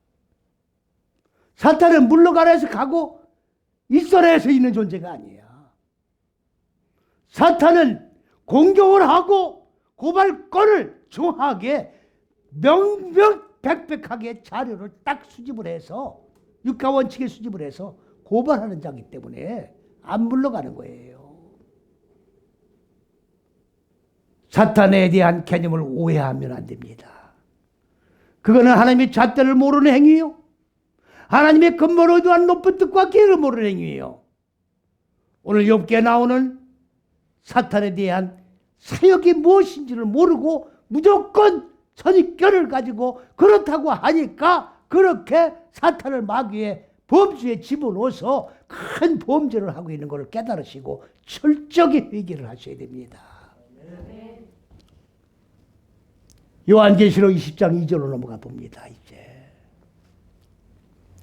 사탄은 물러가라 해서 가고 있어라 해서 있는 존재가 아니야. 사탄은 공격을 하고 고발건을 정확하게 명명백백하게 자료를 딱 수집을 해서 육가원칙에 수집을 해서 고발하는 자이기 때문에 안 물러가는 거예요. 사탄에 대한 개념을 오해하면 안 됩니다. 그거는 하나님의 잣대를 모르는 행위요. 하나님의 근본을 의도한 높은 뜻과 계획을 모르는 행위예요. 오늘 욥기에 나오는 사탄에 대한 사역이 무엇인지를 모르고 무조건 선입견을 가지고 그렇다고 하니까 그렇게 사탄을 마귀의 범죄에 집어넣어서 큰 범죄를 하고 있는 것을 깨달으시고 철저히 회개를 하셔야 됩니다. 요한계시록 20장 2절로 넘어가 봅니다. 이제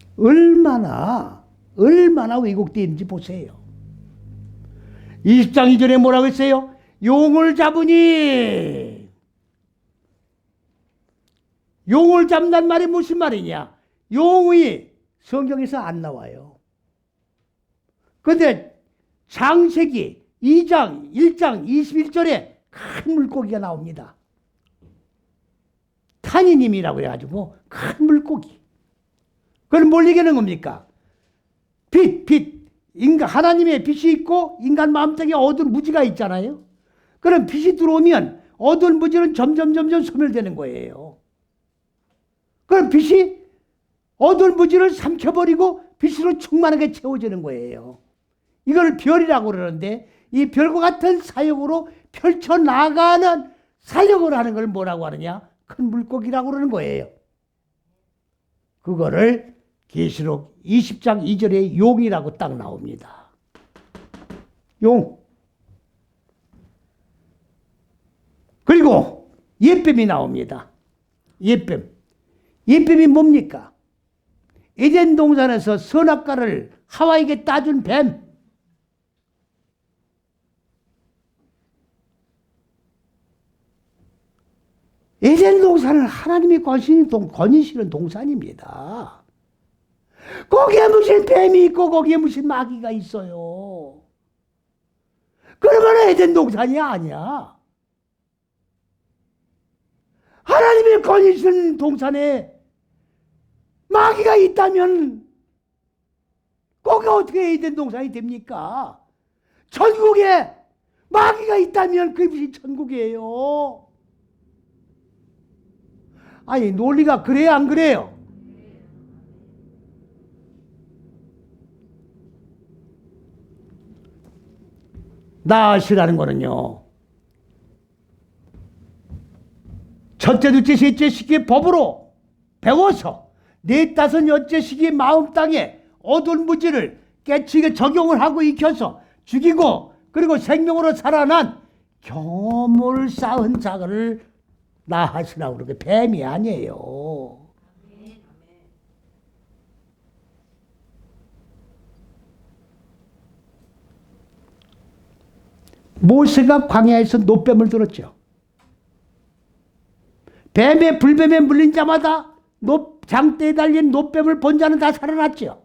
얼마나 왜곡되어 있는지 보세요. 20장 2절에 뭐라고 했어요? 용을 잡으니, 용을 잡는 말이 무슨 말이냐? 용이 성경에서 안 나와요. 그런데 창세기 2장 1장 21절에 큰 물고기가 나옵니다. 탄이님이라고 해가지고 큰 물고기. 그걸 뭘 얘기하는 겁니까? 빛. 인간, 하나님의 빛이 있고 인간 마음속에 어두운 무지가 있잖아요. 그럼 빛이 들어오면 어두운 무지는 점점 소멸되는 거예요. 그럼 빛이 어두운 무지를 삼켜버리고 빛으로 충만하게 채워지는 거예요. 이걸 별이라고 그러는데 이 별과 같은 사역으로 펼쳐나가는 사역을 하는 걸 뭐라고 하느냐? 큰 물고기라고 그러는 거예요. 그거를 계시록 20장 2절에 용이라고 딱 나옵니다. 용. 그리고 옛뱀이 나옵니다. 옛뱀이 뭡니까? 에덴 동산에서 선악과를 하와에게 따준 뱀. 에덴 동산은 하나님이 권위시는 동산입니다. 거기에 무슨 뱀이 있고 거기에 무슨 마귀가 있어요. 그러면 에덴 동산이 아니야. 하나님이 권위시는 동산에 마귀가 있다면 거기가 어떻게 에덴 동산이 됩니까? 천국에 마귀가 있다면 그것이 천국이에요. 아니 논리가 그래요 안 그래요? 나시라는 거는요, 첫째, 둘째, 셋째 시기의 법으로 배워서 넷, 다섯, 여째 시기의 마음 땅에 어두운 무지를 깨치게 적용을 하고 익혀서 죽이고 그리고 생명으로 살아난 경험을 쌓은 자를 나하시라고 그러게. 뱀이 아니에요. 모세가 광야에서 노뱀을 들었죠. 불뱀에 물린 자마다 장대에 달린 노뱀을 본 자는 다 살아났죠.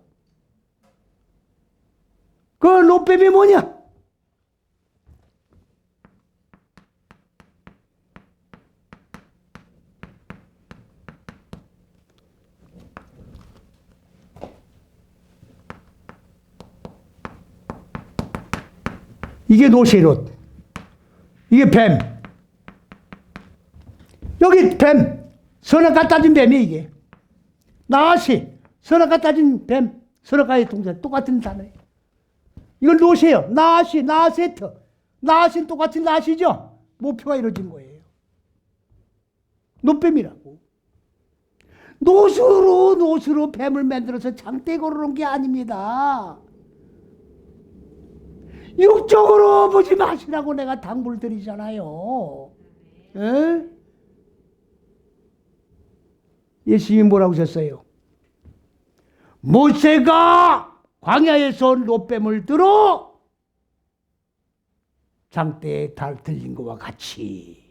그 노뱀이 뭐냐? 이게 노세롯. 이게 뱀. 여기 뱀. 선악과 따진 뱀이 이게. 나시. 선악과 따진 뱀. 선악과의 동사. 똑같은 단어예요. 이걸 노세요. 나시, 나세트. 나시는 똑같은 나시죠? 모표가 이루어진 거예요. 노뱀이라고. 노수로 뱀을 만들어서 장대 걸어놓은 게 아닙니다. 육적으로 보지 마시라고 내가 당부를 드리잖아요. 에? 예수님이 뭐라고 하셨어요? 모세가 광야에서 노뱀을 들어 장대에 들린 것과 같이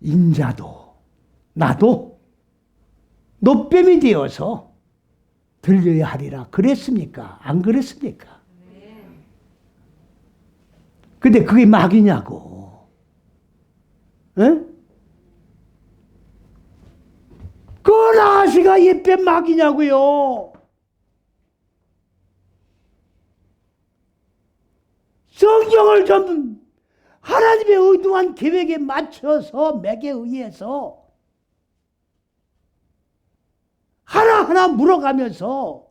인자도 나도 노뱀이 되어서 들려야 하리라. 그랬습니까? 안 그랬습니까? 근데 그게 막이냐고. 에? 그 나시가 옛뱀 막이냐고요. 성경을 좀 하나님의 의도한 계획에 맞춰서 맥에 의해서 하나하나 물어가면서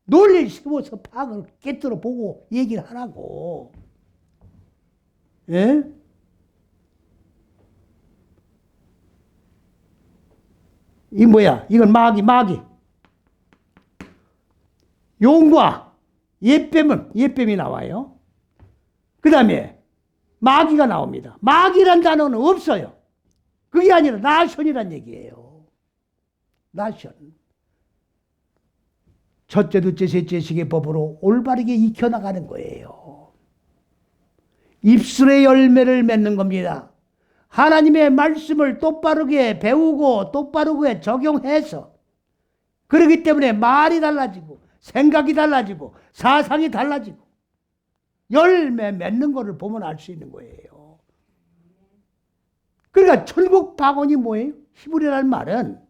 논리를 세워서 파악을 깨뜨려 보고 얘기를 하라고. 예? 이 뭐야? 이건 마귀. 용과 옛뱀이 나와요. 그 다음에 마귀가 나옵니다. 마귀란 단어는 없어요. 그게 아니라 나션이란 얘기예요. 나션. 첫째, 둘째, 셋째 식의 법으로 올바르게 익혀나가는 거예요. 입술의 열매를 맺는 겁니다. 하나님의 말씀을 똑바르게 배우고 똑바르게 적용해서, 그렇기 때문에 말이 달라지고 생각이 달라지고 사상이 달라지고 열매 맺는 것을 보면 알 수 있는 거예요. 그러니까 천국 방언이 뭐예요? 히브리라는 말은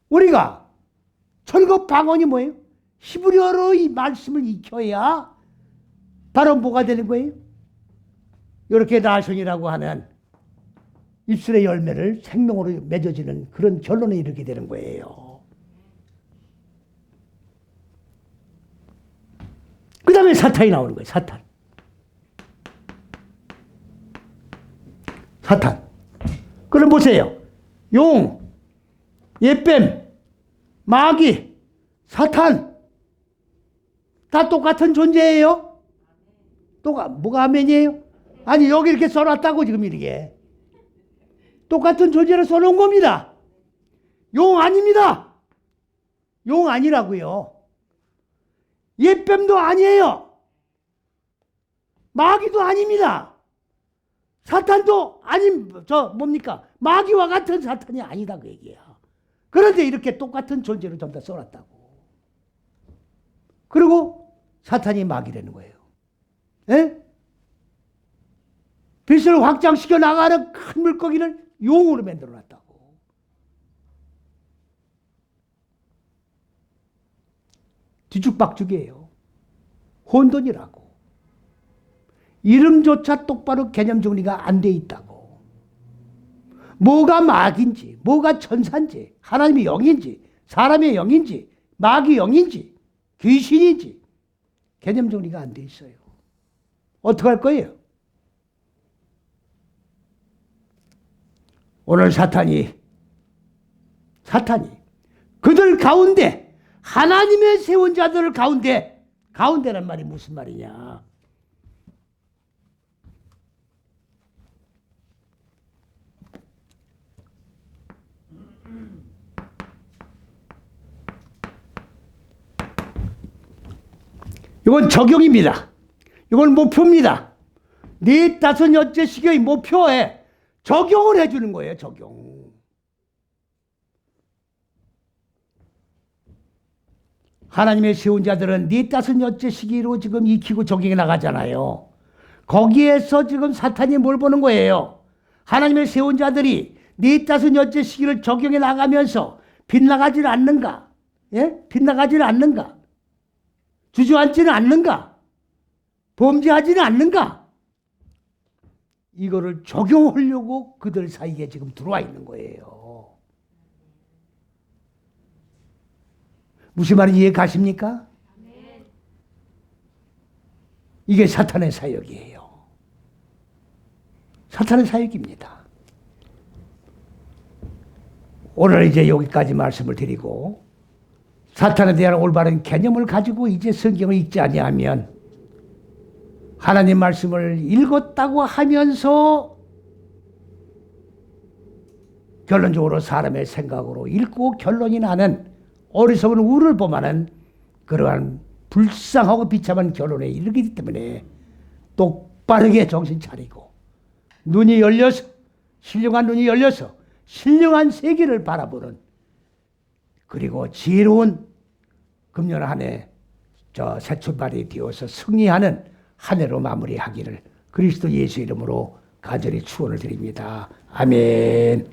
우리가 천국 방언이 뭐예요? 히브리어로 이 말씀을 익혀야 바로 뭐가 되는 거예요? 이렇게 나션이라고 하는 입술의 열매를 생명으로 맺어지는 그런 결론에 이르게 되는 거예요. 그 다음에 사탄이 나오는 거예요. 사탄. 그럼 보세요. 용, 옛뱀, 마귀, 사탄 다 똑같은 존재예요? 뭐가 아멘이에요? 아니 여기 이렇게 써놨다고 지금 이렇게. 똑같은 존재를 써놓은 겁니다. 용 아닙니다. 용 아니라고요. 옛뱀도 아니에요. 마귀도 아닙니다. 사탄도 뭡니까? 마귀와 같은 사탄이 아니다 그 얘기야. 그런데 이렇게 똑같은 존재를 전부 다 써놨다고. 그리고 사탄이 마귀라는 거예요. 에? 빛을 확장시켜 나가는 큰 물고기를 용으로 만들어 놨다고. 뒤죽박죽이에요. 혼돈이라고. 이름조차 똑바로 개념 정리가 안 돼 있다고. 뭐가 마귀인지, 뭐가 천사인지, 하나님의 영인지, 사람의 영인지, 마귀 영인지, 귀신인지 개념 정리가 안 돼 있어요. 어떻게 할 거예요? 오늘 사탄이 그들 가운데 하나님의 세운 자들 가운데란 말이 무슨 말이냐? 이건 적용입니다. 이건 목표입니다. 네 다섯 여째 시기의 목표에 적용을 해주는 거예요. 적용. 하나님의 세운 자들은 네 다섯 여째 시기로 지금 익히고 적용해 나가잖아요. 거기에서 지금 사탄이 뭘 보는 거예요? 하나님의 세운 자들이 네 다섯 여째 시기를 적용해 나가면서 빗나가지는 않는가? 예? 빗나가지는 않는가? 주저앉지는 않는가? 범죄하지는 않는가? 이거를 적용하려고 그들 사이에 지금 들어와 있는 거예요. 무슨 말인지 이해 가십니까? 이게 사탄의 사역이에요. 사탄의 사역입니다. 오늘 이제 여기까지 말씀을 드리고, 사탄에 대한 올바른 개념을 가지고 이제 성경을 읽지 아니하면 하나님 말씀을 읽었다고 하면서 결론적으로 사람의 생각으로 읽고 결론이 나는 어리석은 우를 범하는 그러한 불쌍하고 비참한 결론에 이르기 때문에 똑바르게 정신 차리고 눈이 열려서, 신령한 눈이 열려서 신령한 세계를 바라보는, 그리고 지혜로운 금년 한 해 새 출발이 되어서 승리하는 한 해로 마무리하기를 그리스도 예수 이름으로 간절히 축원을 드립니다. 아멘.